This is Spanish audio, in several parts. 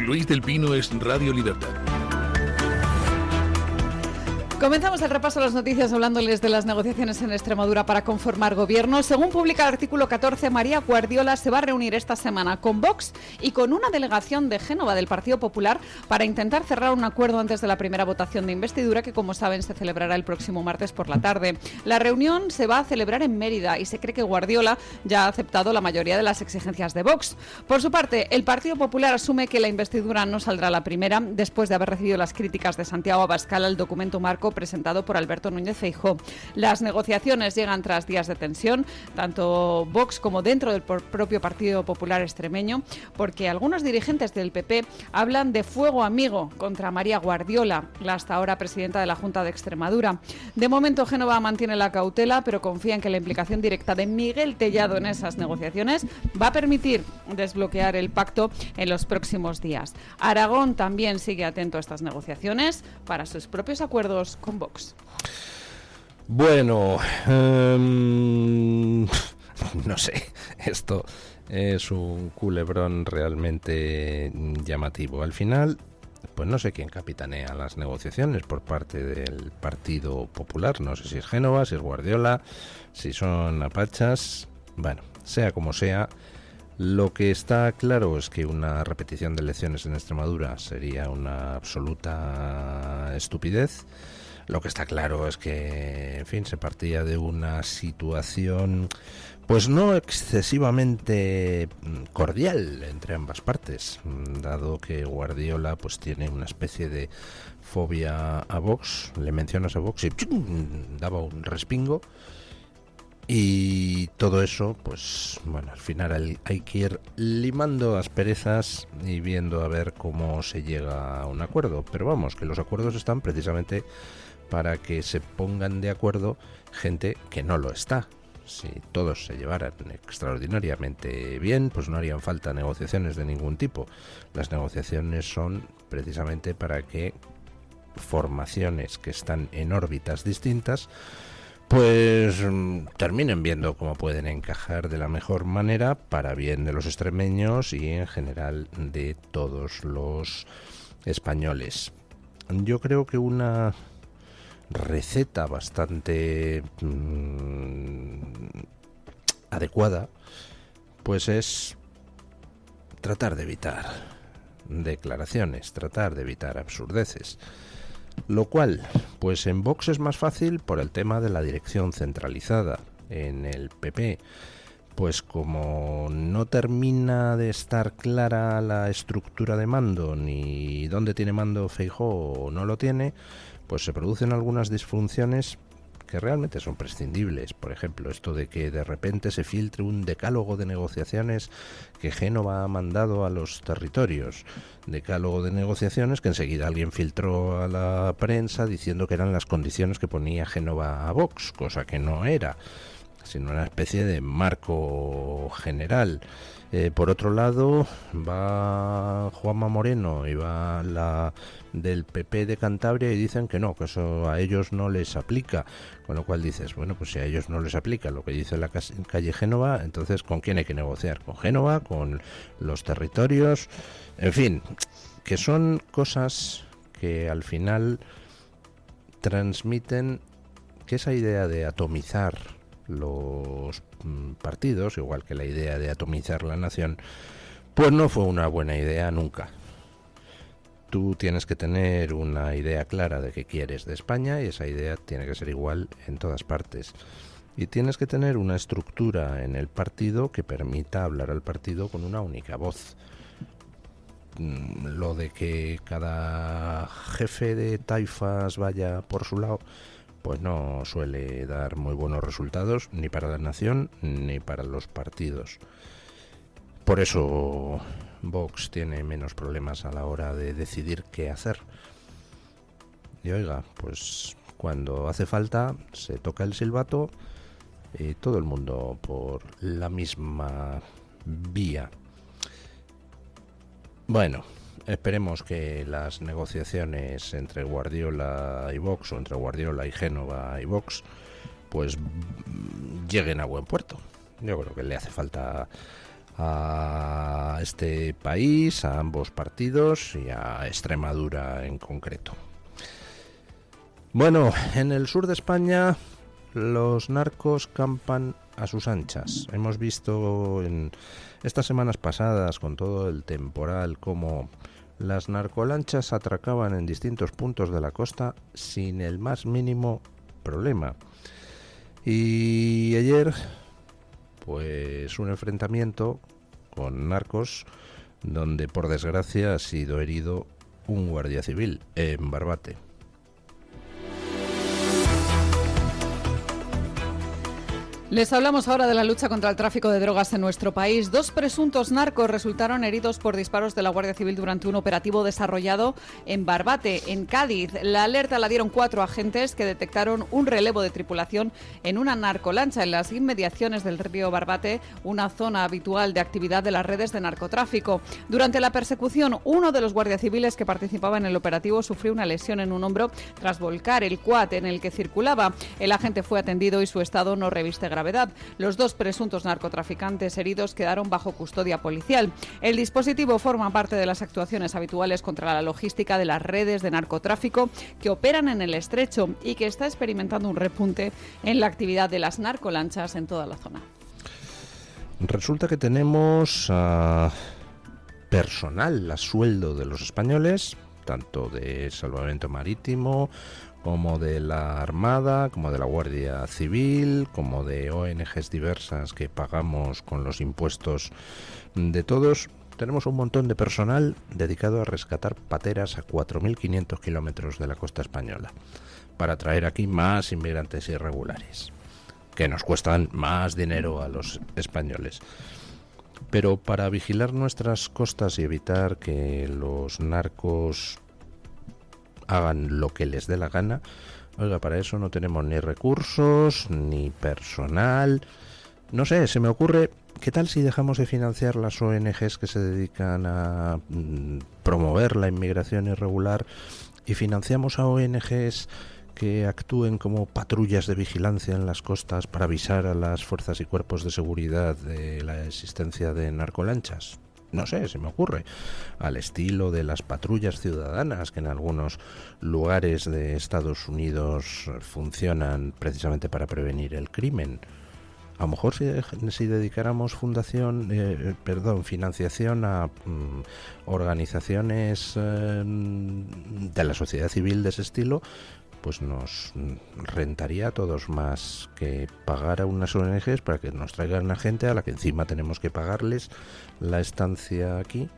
Luis del Pino es Radio Libertad. Comenzamos el repaso de las noticias hablándoles de las negociaciones en Extremadura para conformar gobierno. Según publica el artículo 14, María Guardiola se va a reunir esta semana con Vox y con una delegación de Génova del Partido Popular para intentar cerrar un acuerdo antes de la primera votación de investidura que, como saben, se celebrará el próximo martes por la tarde. La reunión se va a celebrar en Mérida y se cree que Guardiola ya ha aceptado la mayoría de las exigencias de Vox. Por su parte, el Partido Popular asume que la investidura no saldrá la primera después de haber recibido las críticas de Santiago Abascal al documento marco presentado por Alberto Núñez Feijóo. Las negociaciones llegan tras días de tensión, tanto Vox como dentro del propio Partido Popular extremeño, porque algunos dirigentes del PP hablan de fuego amigo contra María Guardiola, la hasta ahora presidenta de la Junta de Extremadura. De momento, Génova mantiene la cautela, pero confía en que la implicación directa de Miguel Tellado en esas negociaciones va a permitir desbloquear el pacto en los próximos días. Aragón también sigue atento a estas negociaciones para sus propios acuerdos con Vox. Bueno, no sé, esto es un culebrón realmente llamativo. Al final, pues no sé quién capitanea las negociaciones por parte del Partido Popular. No sé si es Génova, si es Guardiola, si son apachas. Bueno, sea como sea, lo que está claro es que una repetición de elecciones en Extremadura sería una absoluta estupidez. Lo que está claro es que, en fin, se partía de una situación pues no excesivamente cordial entre ambas partes, dado que Guardiola pues tiene una especie de fobia a Vox. Le mencionas a Vox y ¡chum!, daba un respingo. Y todo eso, pues bueno, al final hay que ir limando asperezas y viendo a ver cómo se llega a un acuerdo. Pero vamos, que los acuerdos están precisamente para que se pongan de acuerdo gente que no lo está. Si todos se llevaran extraordinariamente bien, pues no harían falta negociaciones de ningún tipo. Las negociaciones son precisamente para que formaciones que están en órbitas distintas pues terminen viendo cómo pueden encajar de la mejor manera para bien de los extremeños y en general de todos los españoles. Yo creo que una receta bastante adecuada pues es tratar de evitar declaraciones, tratar de evitar absurdeces. Lo cual, pues en Vox es más fácil por el tema de la dirección centralizada. En el PP, pues como no termina de estar clara la estructura de mando, ni dónde tiene mando Feijóo o no lo tiene, pues se producen algunas disfunciones que realmente son prescindibles. Por ejemplo, esto de que de repente se filtre un decálogo de negociaciones que Génova ha mandado a los territorios. Decálogo de negociaciones que enseguida alguien filtró a la prensa diciendo que eran las condiciones que ponía Génova a Vox, cosa que no era, sino una especie de marco general. Por otro lado, va Juanma Moreno y va la del PP de Cantabria y dicen que no, que eso a ellos no les aplica. Con lo cual dices, bueno, pues si a ellos no les aplica lo que dice la calle Génova, entonces ¿con quién hay que negociar? ¿Con Génova? ¿Con los territorios? En fin, que son cosas que al final transmiten que esa idea de atomizar los partidos, igual que la idea de atomizar la nación, pues no fue una buena idea nunca. Tú tienes que tener una idea clara de qué quieres de España y esa idea tiene que ser igual en todas partes. Y tienes que tener una estructura en el partido que permita hablar al partido con una única voz. Lo de que cada jefe de taifas vaya por su lado, pues no suele dar muy buenos resultados ni para la nación ni para los partidos. Por eso Vox tiene menos problemas a la hora de decidir qué hacer. Y oiga, pues cuando hace falta se toca el silbato y todo el mundo por la misma vía. Bueno, esperemos que las negociaciones entre Guardiola y Vox, o entre Guardiola y Génova y Vox, pues lleguen a buen puerto. Yo creo que le hace falta a este país, a ambos partidos y a Extremadura en concreto. Bueno, en el sur de España los narcos campan a sus anchas. Hemos visto en estas semanas pasadas, con todo el temporal, cómo las narcolanchas atracaban en distintos puntos de la costa sin el más mínimo problema. Y ayer, pues un enfrentamiento con narcos donde por desgracia ha sido herido un guardia civil en Barbate. Les hablamos ahora de la lucha contra el tráfico de drogas en nuestro país. 2 presuntos narcos resultaron heridos por disparos de la Guardia Civil durante un operativo desarrollado en Barbate, en Cádiz. La alerta la dieron 4 agentes que detectaron un relevo de tripulación en una narcolancha en las inmediaciones del río Barbate, una zona habitual de actividad de las redes de narcotráfico. Durante la persecución, uno de los guardias civiles que participaba en el operativo sufrió una lesión en un hombro tras volcar el quad en el que circulaba. El agente fue atendido y su estado no reviste gravedad. Los 2 presuntos narcotraficantes heridos quedaron bajo custodia policial. El dispositivo forma parte de las actuaciones habituales contra la logística de las redes de narcotráfico que operan en el estrecho y que está experimentando un repunte en la actividad de las narcolanchas en toda la zona. Resulta que tenemos personal a sueldo de los españoles, tanto de salvamento marítimo como de la Armada, como de la Guardia Civil, como de ONGs diversas que pagamos con los impuestos de todos. Tenemos un montón de personal dedicado a rescatar pateras a 4.500 kilómetros de la costa española para traer aquí más inmigrantes irregulares, que nos cuestan más dinero a los españoles. Pero para vigilar nuestras costas y evitar que los narcos hagan lo que les dé la gana, oiga, para eso no tenemos ni recursos, ni personal. No sé, se me ocurre, ¿qué tal si dejamos de financiar las ONGs que se dedican a promover la inmigración irregular y financiamos a ONGs que actúen como patrullas de vigilancia en las costas para avisar a las fuerzas y cuerpos de seguridad de la existencia de narcolanchas? No sé, se me ocurre, al estilo de las patrullas ciudadanas que en algunos lugares de Estados Unidos funcionan precisamente para prevenir el crimen. A lo mejor si dedicáramos financiación a organizaciones de la sociedad civil de ese estilo, pues nos rentaría a todos más que pagar a unas ONGs para que nos traigan a gente a la que encima tenemos que pagarles la estancia aquí.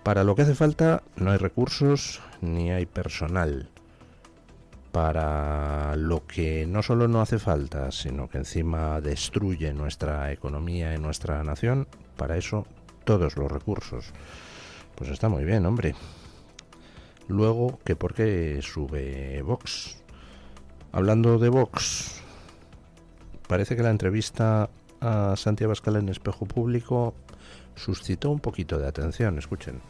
Para lo que hace falta no hay recursos ni hay personal. Para lo que no solo no hace falta, sino que encima destruye nuestra economía y nuestra nación, para eso todos los recursos. Pues está muy bien, hombre. Luego, que por qué sube Vox. Hablando de Vox, parece que la entrevista a Santiago Abascal en Espejo Público suscitó un poquito de atención. Escuchen.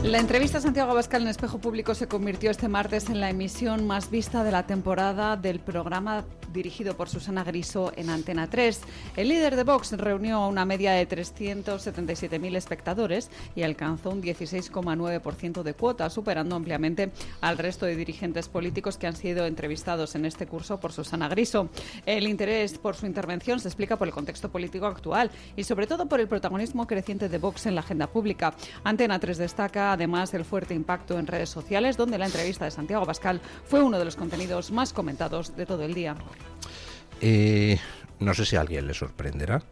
La entrevista a Santiago Abascal en Espejo Público se convirtió este martes en la emisión más vista de la temporada del programa dirigido por Susana Griso en Antena 3. El líder de Vox reunió a una media de 377.000 espectadores y alcanzó un 16,9% de cuota, superando ampliamente al resto de dirigentes políticos que han sido entrevistados en este curso por Susana Griso. El interés por su intervención se explica por el contexto político actual y sobre todo por el protagonismo creciente de Vox en la agenda pública. Antena 3 destaca además el fuerte impacto en redes sociales, donde la entrevista de Santiago Abascal fue uno de los contenidos más comentados de todo el día. No sé si a alguien le sorprenderá,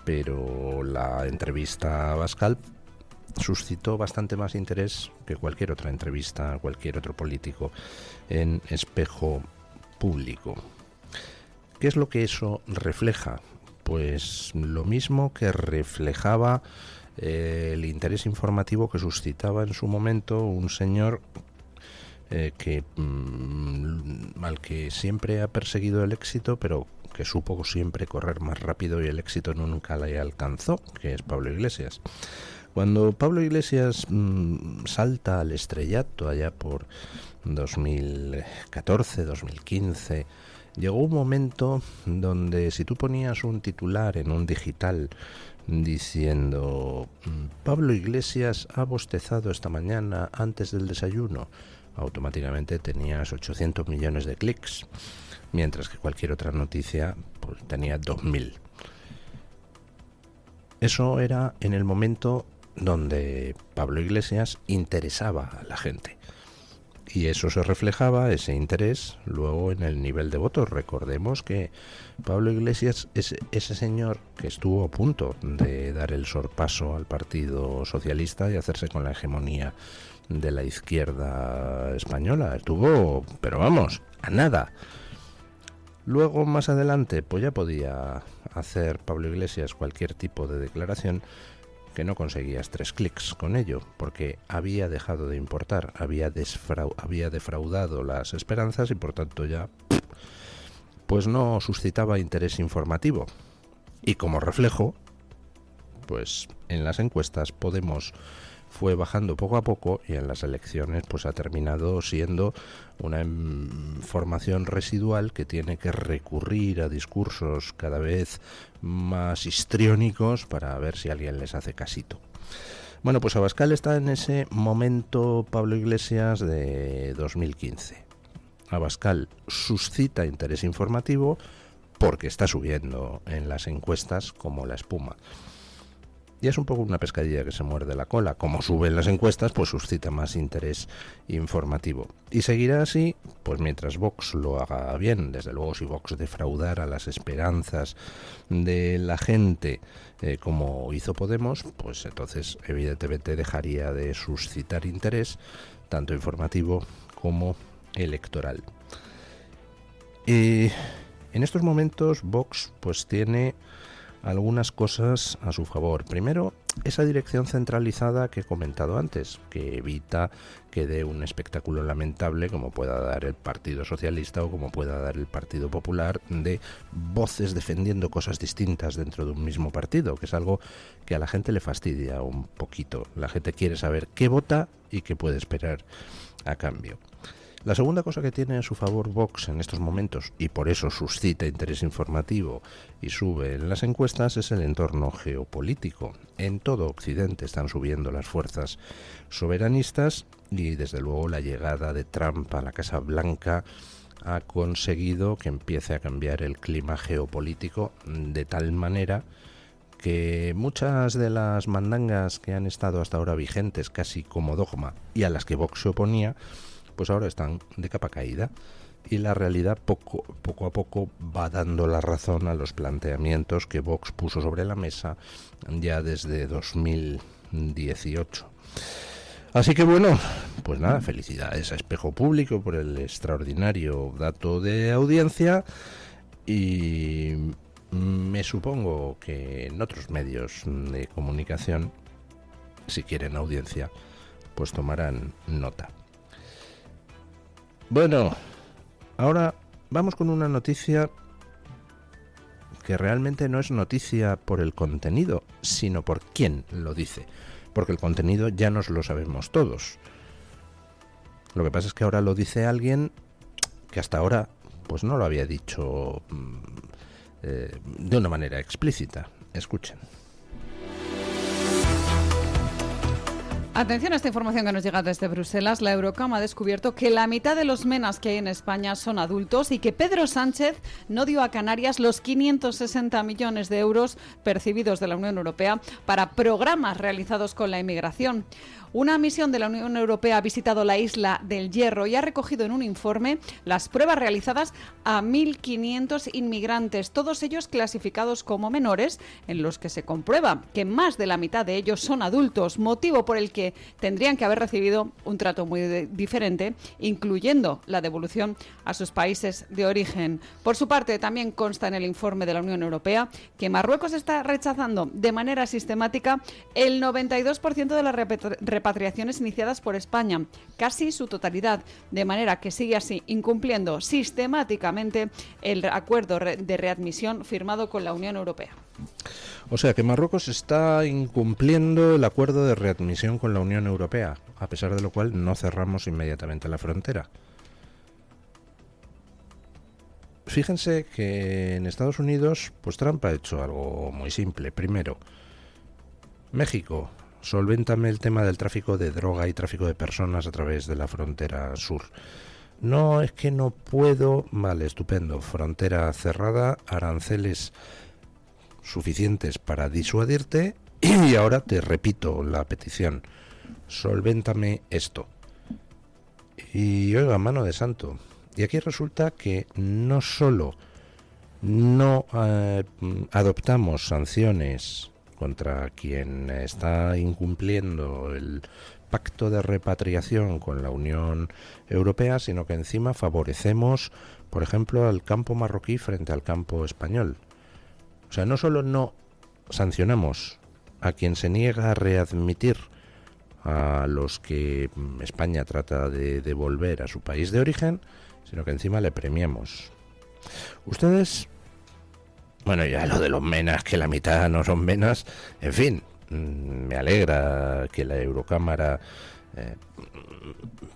pero la entrevista a Abascal suscitó bastante más interés que cualquier otra entrevista a cualquier otro político en Espejo Público. ¿Qué es lo que eso refleja? Pues lo mismo que reflejaba el interés informativo que suscitaba en su momento un señor al que siempre ha perseguido el éxito, pero que supo siempre correr más rápido y el éxito nunca le alcanzó, que es Pablo Iglesias. Cuando Pablo Iglesias salta al estrellato allá por 2014, 2015, llegó un momento donde si tú ponías un titular en un digital diciendo Pablo Iglesias ha bostezado esta mañana antes del desayuno, automáticamente tenías 800 millones de clics, mientras que cualquier otra noticia pues tenía 2000. Eso era en el momento donde Pablo Iglesias interesaba a la gente. Y eso se reflejaba, ese interés, luego en el nivel de votos. Recordemos que Pablo Iglesias es ese señor que estuvo a punto de dar el sorpaso al Partido Socialista y hacerse con la hegemonía de la izquierda española. Estuvo, pero vamos, a nada. Luego, más adelante, pues ya podía hacer Pablo Iglesias cualquier tipo de declaración que no conseguías 3 clics con ello, porque había dejado de importar, había defraudado las esperanzas y por tanto ya pues no suscitaba interés informativo. Y como reflejo, pues en las encuestas Podemos fue bajando poco a poco y en las elecciones pues ha terminado siendo una formación residual que tiene que recurrir a discursos cada vez más histriónicos para ver si alguien les hace casito. Bueno, pues Abascal está en ese momento Pablo Iglesias de 2015. Abascal suscita interés informativo porque está subiendo en las encuestas como la espuma. Y es un poco una pescadilla que se muerde la cola. Como suben las encuestas, pues suscita más interés informativo. Y seguirá así, pues mientras Vox lo haga bien. Desde luego, si Vox defraudara las esperanzas de la gente como hizo Podemos, pues entonces evidentemente dejaría de suscitar interés, tanto informativo como electoral. En estos momentos Vox pues tiene algunas cosas a su favor. Primero, esa dirección centralizada que he comentado antes, que evita que dé un espectáculo lamentable como pueda dar el Partido Socialista o como pueda dar el Partido Popular, de voces defendiendo cosas distintas dentro de un mismo partido, que es algo que a la gente le fastidia un poquito. La gente quiere saber qué vota y qué puede esperar a cambio. La segunda cosa que tiene a su favor Vox en estos momentos, y por eso suscita interés informativo y sube en las encuestas, es el entorno geopolítico. En todo Occidente están subiendo las fuerzas soberanistas y desde luego la llegada de Trump a la Casa Blanca ha conseguido que empiece a cambiar el clima geopolítico de tal manera que muchas de las mandangas que han estado hasta ahora vigentes casi como dogma y a las que Vox se oponía, pues ahora están de capa caída y la realidad poco a poco va dando la razón a los planteamientos que Vox puso sobre la mesa ya desde 2018. Así que bueno, pues nada, felicidades a Espejo Público por el extraordinario dato de audiencia y me supongo que en otros medios de comunicación, si quieren audiencia, pues tomarán nota. Bueno, ahora vamos con una noticia que realmente no es noticia por el contenido, sino por quién lo dice, porque el contenido ya nos lo sabemos todos. Lo que pasa es que ahora lo dice alguien que hasta ahora pues no lo había dicho de una manera explícita. Escuchen. Atención a esta información que nos llega desde Bruselas. La Eurocam ha descubierto que la mitad de los menas que hay en España son adultos y que Pedro Sánchez no dio a Canarias los 560 millones de euros percibidos de la Unión Europea para programas realizados con la inmigración. Una misión de la Unión Europea ha visitado la isla del Hierro y ha recogido en un informe las pruebas realizadas a 1.500 inmigrantes, todos ellos clasificados como menores, en los que se comprueba que más de la mitad de ellos son adultos, motivo por el que tendrían que haber recibido un trato muy diferente, incluyendo la devolución a sus países de origen. Por su parte, también consta en el informe de la Unión Europea que Marruecos está rechazando de manera sistemática el 92% de las repatriaciones iniciadas por España, casi su totalidad, de manera que sigue así incumpliendo sistemáticamente el acuerdo de readmisión firmado con la Unión Europea. O sea que Marruecos está incumpliendo el acuerdo de readmisión con la Unión Europea, a pesar de lo cual no cerramos inmediatamente la frontera. Fíjense que en Estados Unidos, pues Trump ha hecho algo muy simple. Primero, México, solvéntame el tema del tráfico de droga y tráfico de personas a través de la frontera sur. No, es que no puedo. Vale, estupendo. Frontera cerrada, aranceles suficientes para disuadirte y ahora te repito la petición. Solvéntame esto. Y oiga, mano de santo. Y aquí resulta que no solo no adoptamos sanciones contra quien está incumpliendo el pacto de repatriación con la Unión Europea, sino que encima favorecemos, por ejemplo, al campo marroquí frente al campo español. O sea, no solo no sancionamos a quien se niega a readmitir a los que España trata de devolver a su país de origen, sino que encima le premiamos. Ustedes, bueno, ya lo de los menas, que la mitad no son menas, en fin, me alegra que la Eurocámara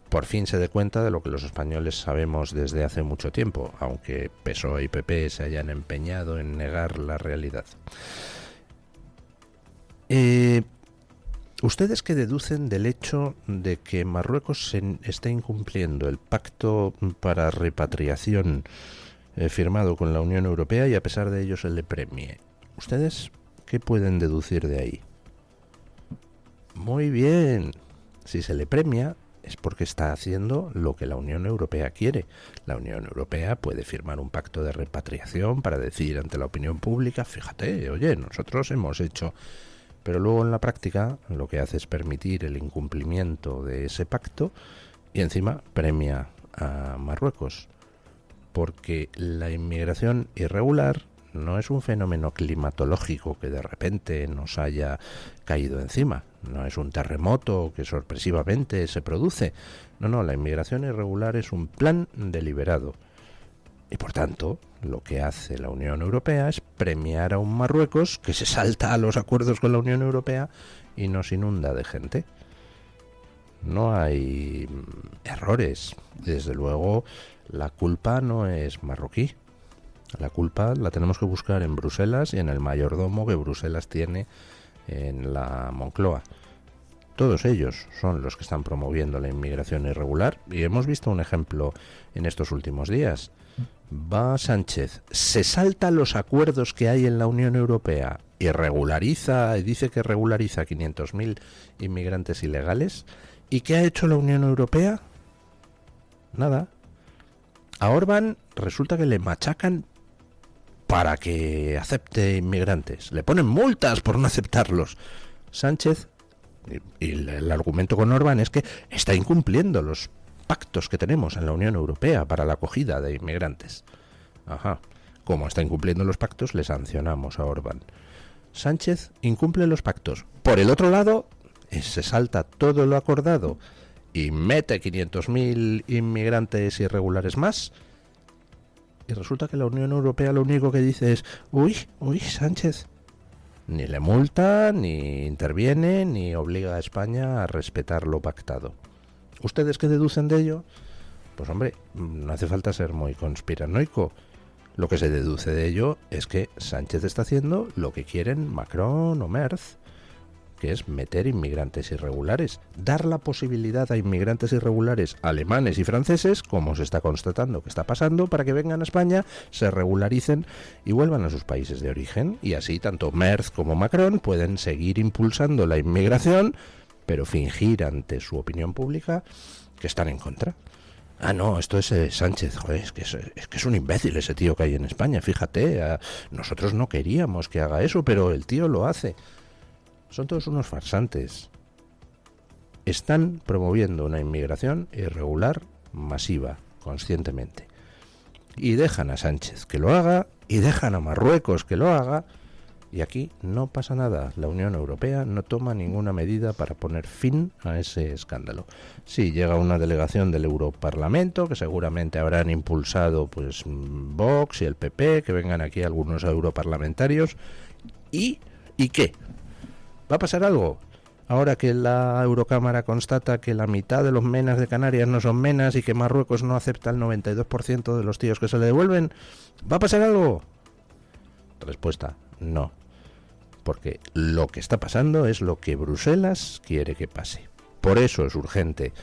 por fin se dé cuenta de lo que los españoles sabemos desde hace mucho tiempo, aunque PSOE y PP se hayan empeñado en negar la realidad. ¿Ustedes qué deducen del hecho de que Marruecos esté incumpliendo el pacto para repatriación firmado con la Unión Europea y a pesar de ello se le premie? ¿Ustedes qué pueden deducir de ahí? Muy bien, si se le premia es porque está haciendo lo que la Unión Europea quiere. La Unión Europea puede firmar un pacto de repatriación para decir ante la opinión pública, fíjate, oye, nosotros hemos hecho... Pero luego en la práctica lo que hace es permitir el incumplimiento de ese pacto y encima premia a Marruecos. Porque la inmigración irregular no es un fenómeno climatológico que de repente nos haya caído encima. No es un terremoto que sorpresivamente se produce. No, la inmigración irregular es un plan deliberado. Y por tanto, lo que hace la Unión Europea es premiar a un Marruecos que se salta a los acuerdos con la Unión Europea y nos inunda de gente. No hay errores. Desde luego, la culpa no es marroquí. La culpa la tenemos que buscar en Bruselas y en el mayordomo que Bruselas tiene en la Moncloa. Todos ellos son los que están promoviendo la inmigración irregular y hemos visto un ejemplo en estos últimos días. Va Sánchez, se salta los acuerdos que hay en la Unión Europea y dice que regulariza 500.000 inmigrantes ilegales. ¿Y qué ha hecho la Unión Europea? Nada. A Orbán resulta que le machacan para que acepte inmigrantes. Le ponen multas por no aceptarlos. Sánchez, y el argumento con Orbán es que está incumpliendo los pactos que tenemos en la Unión Europea para la acogida de inmigrantes. Ajá. Como está incumpliendo los pactos, le sancionamos a Orbán. Sánchez incumple los pactos. Por el otro lado, se salta todo lo acordado y mete 500.000 inmigrantes irregulares más. Y resulta que la Unión Europea lo único que dice es, uy, Sánchez. Ni le multa, ni interviene, ni obliga a España a respetar lo pactado. ¿Ustedes qué deducen de ello? Pues hombre, no hace falta ser muy conspiranoico. Lo que se deduce de ello es que Sánchez está haciendo lo que quieren Macron o Merz, que es meter inmigrantes irregulares, dar la posibilidad a inmigrantes irregulares alemanes y franceses, como se está constatando que está pasando, para que vengan a España, se regularicen y vuelvan a sus países de origen. Y así tanto Merz como Macron pueden seguir impulsando la inmigración, pero fingir ante su opinión pública que están en contra. Ah, no, esto es Sánchez, joder, es que es un imbécil ese tío que hay en España, fíjate, nosotros no queríamos que haga eso, pero el tío lo hace. Son todos unos farsantes. Están promoviendo una inmigración irregular masiva, conscientemente. Y dejan a Sánchez que lo haga, y dejan a Marruecos que lo haga, y aquí no pasa nada. La Unión Europea no toma ninguna medida para poner fin a ese escándalo. Sí, llega una delegación del Europarlamento, que seguramente habrán impulsado pues Vox y el PP, que vengan aquí algunos europarlamentarios, ¿Y qué? ¿Va a pasar algo? Ahora que la Eurocámara constata que la mitad de los menas de Canarias no son menas y que Marruecos no acepta el 92% de los tíos que se le devuelven, ¿va a pasar algo? Respuesta, no. Porque lo que está pasando es lo que Bruselas quiere que pase. Por eso es urgente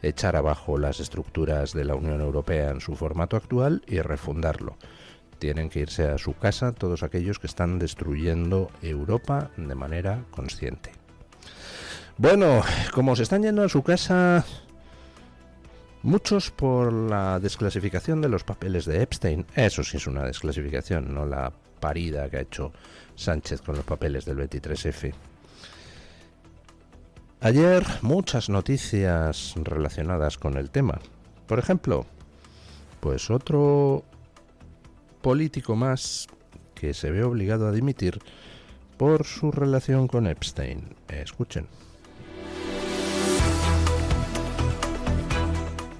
echar abajo las estructuras de la Unión Europea en su formato actual y refundarlo. Tienen que irse a su casa todos aquellos que están destruyendo Europa de manera consciente. Bueno, como se están yendo a su casa muchos por la desclasificación de los papeles de Epstein, eso sí es una desclasificación, no la parida que ha hecho Sánchez con los papeles del 23F. Ayer muchas noticias relacionadas con el tema. Por ejemplo, pues otro político más que se ve obligado a dimitir por su relación con Epstein. Escuchen.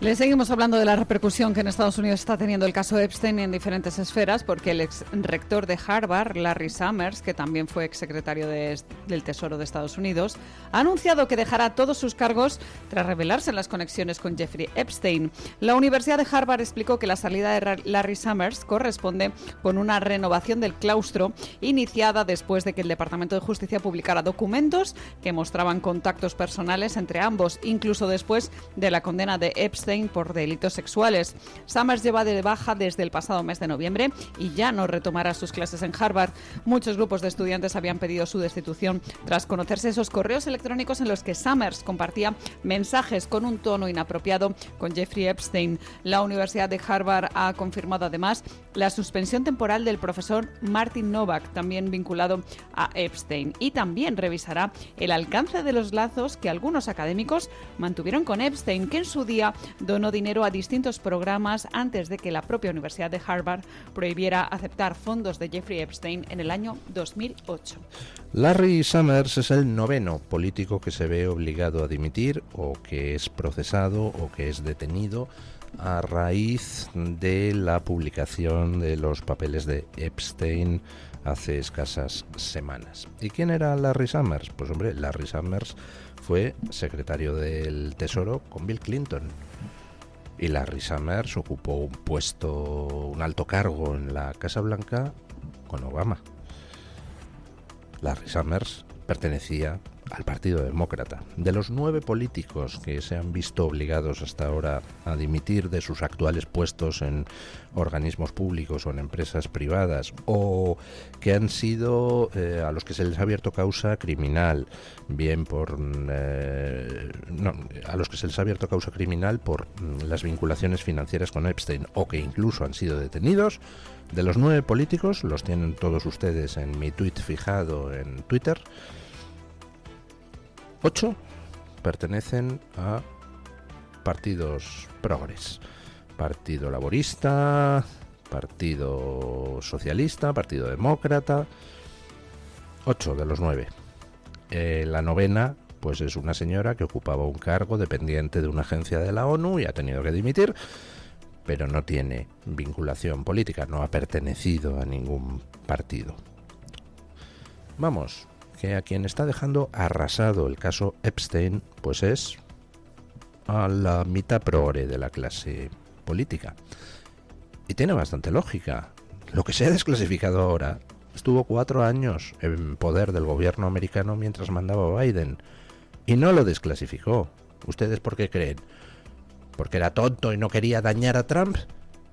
Le seguimos hablando de la repercusión que en Estados Unidos está teniendo el caso Epstein en diferentes esferas, porque el ex rector de Harvard, Larry Summers, que también fue exsecretario del Tesoro de Estados Unidos, ha anunciado que dejará todos sus cargos tras revelarse las conexiones con Jeffrey Epstein. La Universidad de Harvard explicó que la salida de Larry Summers corresponde con una renovación del claustro iniciada después de que el Departamento de Justicia publicara documentos que mostraban contactos personales entre ambos, incluso después de la condena de Epstein por delitos sexuales. Summers lleva de baja desde el pasado mes de noviembre y ya no retomará sus clases en Harvard. Muchos grupos de estudiantes habían pedido su destitución tras conocerse esos correos electrónicos en los que Summers compartía mensajes con un tono inapropiado con Jeffrey Epstein. La Universidad de Harvard ha confirmado además la suspensión temporal del profesor Martin Novak, también vinculado a Epstein, y también revisará el alcance de los lazos que algunos académicos mantuvieron con Epstein, que en su día donó dinero a distintos programas antes de que la propia Universidad de Harvard prohibiera aceptar fondos de Jeffrey Epstein en el año 2008. Larry Summers es el noveno político que se ve obligado a dimitir o que es procesado o que es detenido a raíz de la publicación de los papeles de Epstein hace escasas semanas. ¿Y quién era Larry Summers? Pues hombre, Larry Summers fue secretario del Tesoro con Bill Clinton. Y Larry Summers ocupó un puesto, un alto cargo en la Casa Blanca con Obama. Larry Summers pertenecía al Partido Demócrata. De los 9 políticos que se han visto obligados hasta ahora a dimitir de sus actuales puestos en organismos públicos o en empresas privadas, o que han sido a los que se les ha abierto causa criminal, bien por a los que se les ha abierto causa criminal por las vinculaciones financieras con Epstein, o que incluso han sido detenidos, de los 9 políticos, los tienen todos ustedes en mi tuit fijado en Twitter, 8 pertenecen a partidos progres. Partido Laborista, Partido Socialista, Partido Demócrata. 8 de los 9. La novena, pues es una señora que ocupaba un cargo dependiente de una agencia de la ONU y ha tenido que dimitir, pero no tiene vinculación política, no ha pertenecido a ningún partido. Vamos, que a quien está dejando arrasado el caso Epstein, pues es a la mitad progre de la clase política. Y tiene bastante lógica. Lo que se ha desclasificado ahora estuvo 4 años en poder del gobierno americano mientras mandaba Biden y no lo desclasificó. ¿Ustedes por qué creen? ¿Porque era tonto y no quería dañar a Trump?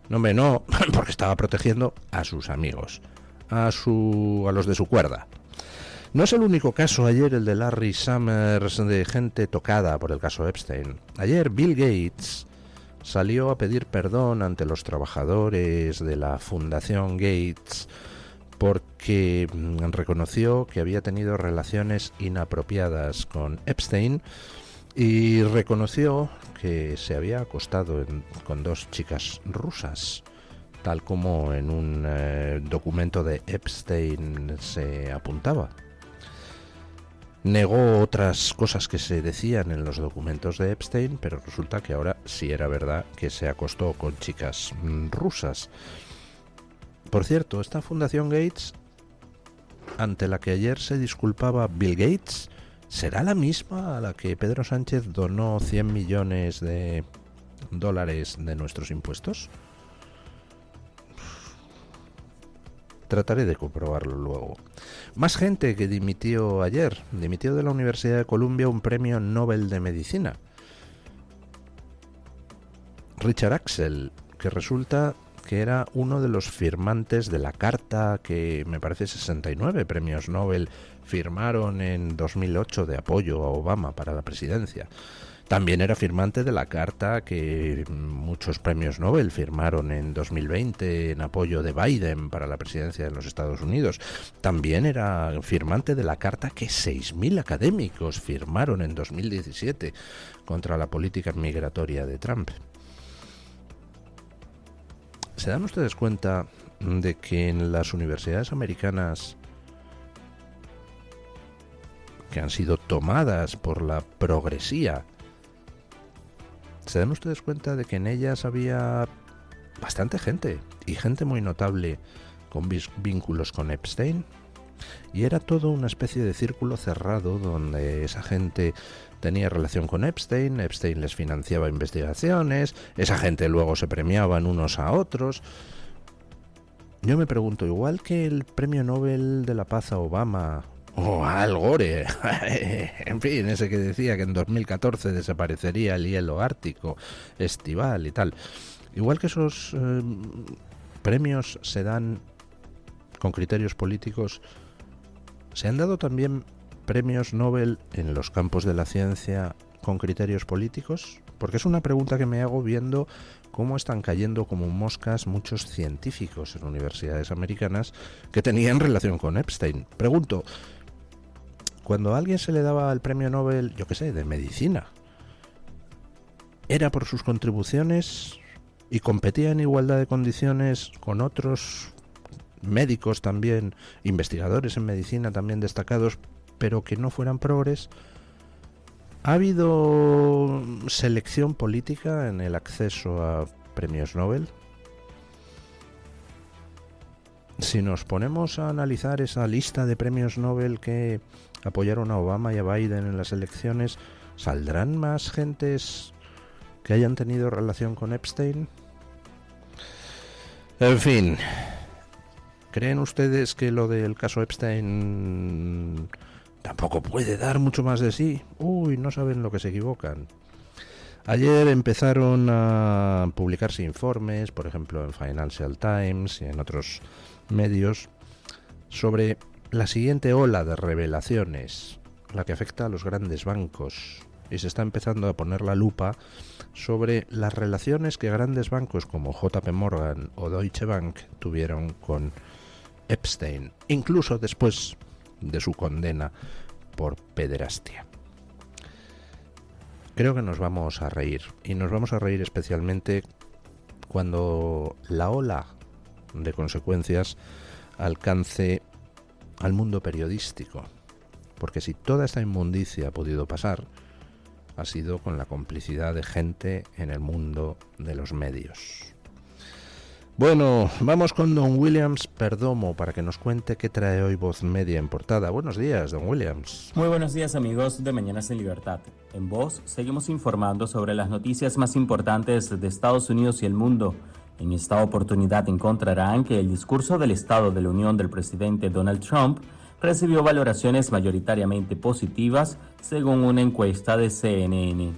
No, hombre, no, porque estaba protegiendo a sus amigos, a los de su cuerda. No es el único caso ayer el de Larry Summers, de gente tocada por el caso Epstein. Ayer Bill Gates salió a pedir perdón ante los trabajadores de la Fundación Gates porque reconoció que había tenido relaciones inapropiadas con Epstein y reconoció que se había acostado con 2 chicas rusas, tal como en un documento de Epstein se apuntaba. Negó otras cosas que se decían en los documentos de Epstein, pero resulta que ahora sí era verdad que se acostó con chicas rusas. Por cierto, esta Fundación Gates ante la que ayer se disculpaba Bill Gates será la misma a la que Pedro Sánchez donó 100 millones de dólares de nuestros impuestos? Trataré de comprobarlo luego. Más gente que dimitió ayer. Dimitió de la Universidad de Columbia un premio Nobel de Medicina. Richard Axel, que resulta que era uno de los firmantes de la carta que, me parece, 69 premios Nobel firmaron en 2008 de apoyo a Obama para la presidencia. También era firmante de la carta que muchos premios Nobel firmaron en 2020 en apoyo de Biden para la presidencia de los Estados Unidos. También era firmante de la carta que 6.000 académicos firmaron en 2017 contra la política migratoria de Trump. ¿Se dan ustedes cuenta de que en las universidades americanas que han sido tomadas por la progresía, se dan ustedes cuenta de que en ellas había bastante gente, y gente muy notable, con vínculos con Epstein? Y era todo una especie de círculo cerrado donde esa gente tenía relación con Epstein, Epstein les financiaba investigaciones, esa gente luego se premiaban unos a otros. Yo me pregunto, igual que el premio Nobel de la Paz a Obama, o a Al Gore, en fin, ese que decía que en 2014 desaparecería el hielo ártico estival y tal, igual que esos premios se dan con criterios políticos, se han dado también premios Nobel en los campos de la ciencia con criterios políticos, porque es una pregunta que me hago viendo cómo están cayendo como moscas muchos científicos en universidades americanas que tenían relación con Epstein. Pregunto, cuando a alguien se le daba el premio Nobel, yo qué sé, de medicina, ¿era por sus contribuciones y competía en igualdad de condiciones con otros médicos también, investigadores en medicina también destacados, pero que no fueran progres? ¿Ha habido selección política en el acceso a premios Nobel? Si nos ponemos a analizar esa lista de premios Nobel que apoyaron a Obama y a Biden en las elecciones, ¿saldrán más gentes que hayan tenido relación con Epstein? En fin, ¿creen ustedes que lo del caso Epstein tampoco puede dar mucho más de sí? Uy, no saben lo que se equivocan. Ayer empezaron a publicarse informes, por ejemplo en Financial Times y en otros medios, sobre la siguiente ola de revelaciones, la que afecta a los grandes bancos, y se está empezando a poner la lupa sobre las relaciones que grandes bancos como JP Morgan o Deutsche Bank tuvieron con Epstein, incluso después de su condena por pederastia. Creo que nos vamos a reír, y nos vamos a reír especialmente cuando la ola de consecuencias alcance al mundo periodístico, porque si toda esta inmundicia ha podido pasar, ha sido con la complicidad de gente en el mundo de los medios. Bueno, vamos con don Williams Perdomo para que nos cuente qué trae hoy Voz Media en portada. Buenos días, don Williams. Muy buenos días, amigos de Mañanas en Libertad. En Voz seguimos informando sobre las noticias más importantes de Estados Unidos y el mundo. En esta oportunidad encontrarán que el discurso del Estado de la Unión del presidente Donald Trump recibió valoraciones mayoritariamente positivas, según una encuesta de CNN.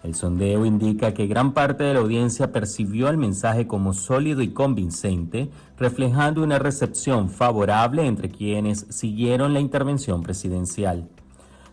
El sondeo indica que gran parte de la audiencia percibió el mensaje como sólido y convincente, reflejando una recepción favorable entre quienes siguieron la intervención presidencial.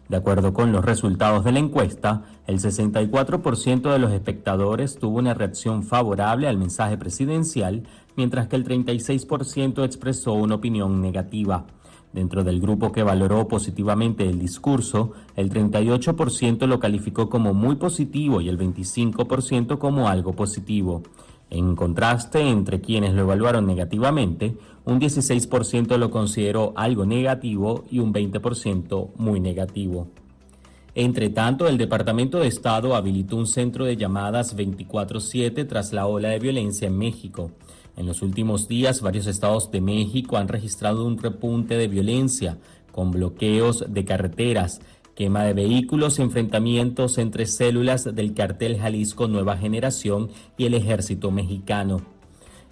De acuerdo con los resultados de la encuesta, el 64% de los espectadores tuvo una reacción favorable al mensaje presidencial, mientras que el 36% expresó una opinión negativa. Dentro del grupo que valoró positivamente el discurso, el 38% lo calificó como muy positivo y el 25% como algo positivo. En contraste, entre quienes lo evaluaron negativamente, un 16% lo consideró algo negativo y un 20% muy negativo. Entre tanto, el Departamento de Estado habilitó un centro de llamadas 24/7 tras la ola de violencia en México. En los últimos días, varios estados de México han registrado un repunte de violencia, con bloqueos de carreteras, quema de vehículos y enfrentamientos entre células del cártel Jalisco Nueva Generación y el ejército mexicano.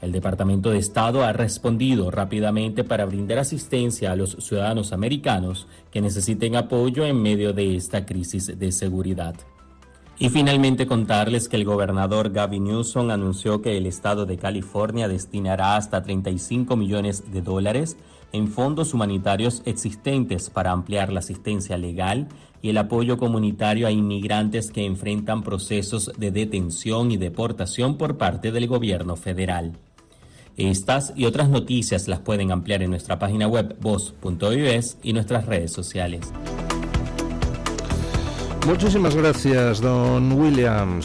El Departamento de Estado ha respondido rápidamente para brindar asistencia a los ciudadanos americanos que necesiten apoyo en medio de esta crisis de seguridad. Y finalmente contarles que el gobernador Gavin Newsom anunció que el estado de California destinará hasta $35 millones en fondos humanitarios existentes para ampliar la asistencia legal y el apoyo comunitario a inmigrantes que enfrentan procesos de detención y deportación por parte del gobierno federal. Estas y otras noticias las pueden ampliar en nuestra página web voz.us y nuestras redes sociales. Muchísimas gracias, don Williams.